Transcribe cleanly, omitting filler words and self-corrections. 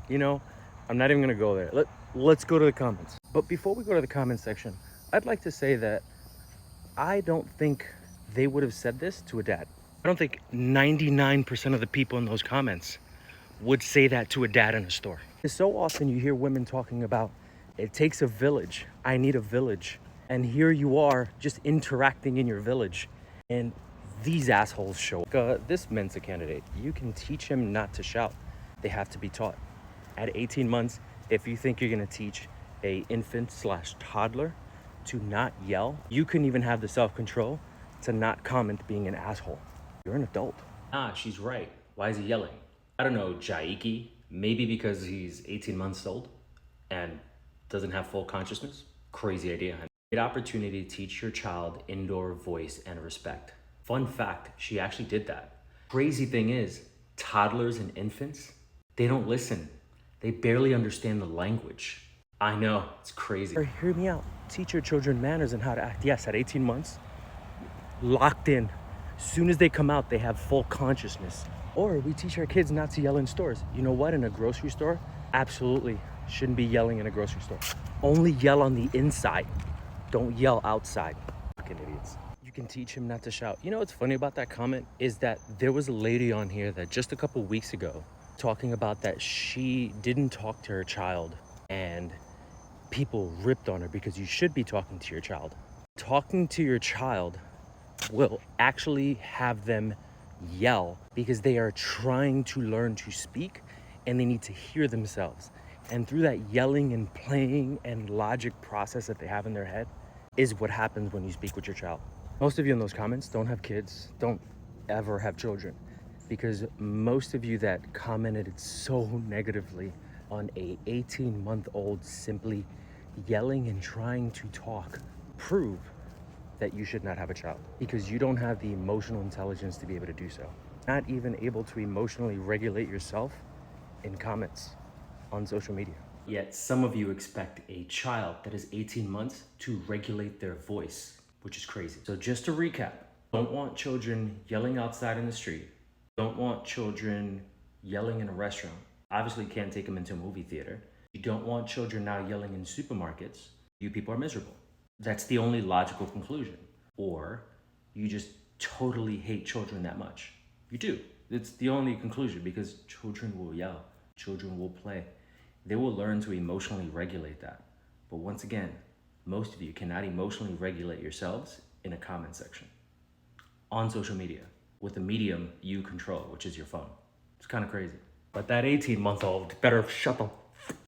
You know, I'm not even gonna go there. Let's go to the comments. But before we go to the comment section, I'd like to say that I don't think they would have said this to a dad. I don't think 99% of the people in those comments would say that to a dad in a store. So often you hear women talking about it takes a village. I need a village. And here you are just interacting in your village. And these assholes show up. This Mensa candidate, you can teach him not to shout. They have to be taught. At 18 months, if you think you're gonna teach a infant slash toddler to not yell, you couldn't even have the self-control to not comment being an asshole. You're an adult. Ah, she's right. Why is he yelling? I don't know, Jaiki. Maybe because he's 18 months old and doesn't have full consciousness. Crazy idea. Great opportunity to teach your child indoor voice and respect. Fun fact, she actually did that. Crazy thing is, toddlers and infants, they don't listen. They barely understand the language. I know, it's crazy. Hear me out. Teach your children manners and how to act. Yes, at 18 months, locked in. As soon as they come out, they have full consciousness. Or we teach our kids not to yell in stores. You know what? In a grocery store, absolutely shouldn't be yelling in a grocery store. Only yell on the inside. Don't yell outside. Fucking idiots. You can teach him not to shout. You know what's funny about that comment is that there was a lady on here that just a couple weeks ago talking about that she didn't talk to her child and people ripped on her because you should be talking to your child. Talking to your child will actually have them yell because they are trying to learn to speak and they need to hear themselves. And through that yelling and playing and logic process that they have in their head is what happens when you speak with your child. Most of you in those comments don't have kids, don't ever have children, because most of you that commented so negatively on a 18-month-old simply yelling and trying to talk prove that you should not have a child because you don't have the emotional intelligence to be able to do so. Not even able to emotionally regulate yourself in comments on social media. Yet some of you expect a child that is 18 months to regulate their voice, which is crazy. So just to recap, don't want children yelling outside in the street. Don't want children yelling in a restaurant. Obviously can't take them into a movie theater. You don't want children now yelling in supermarkets. You people are miserable. That's the only logical conclusion. Or you just totally hate children that much. You do. It's the only conclusion because children will yell. Children will play. They will learn to emotionally regulate that. But once again, most of you cannot emotionally regulate yourselves in a comment section on social media with the medium you control, which is your phone. It's kind of crazy. But that 18-month-old better shut the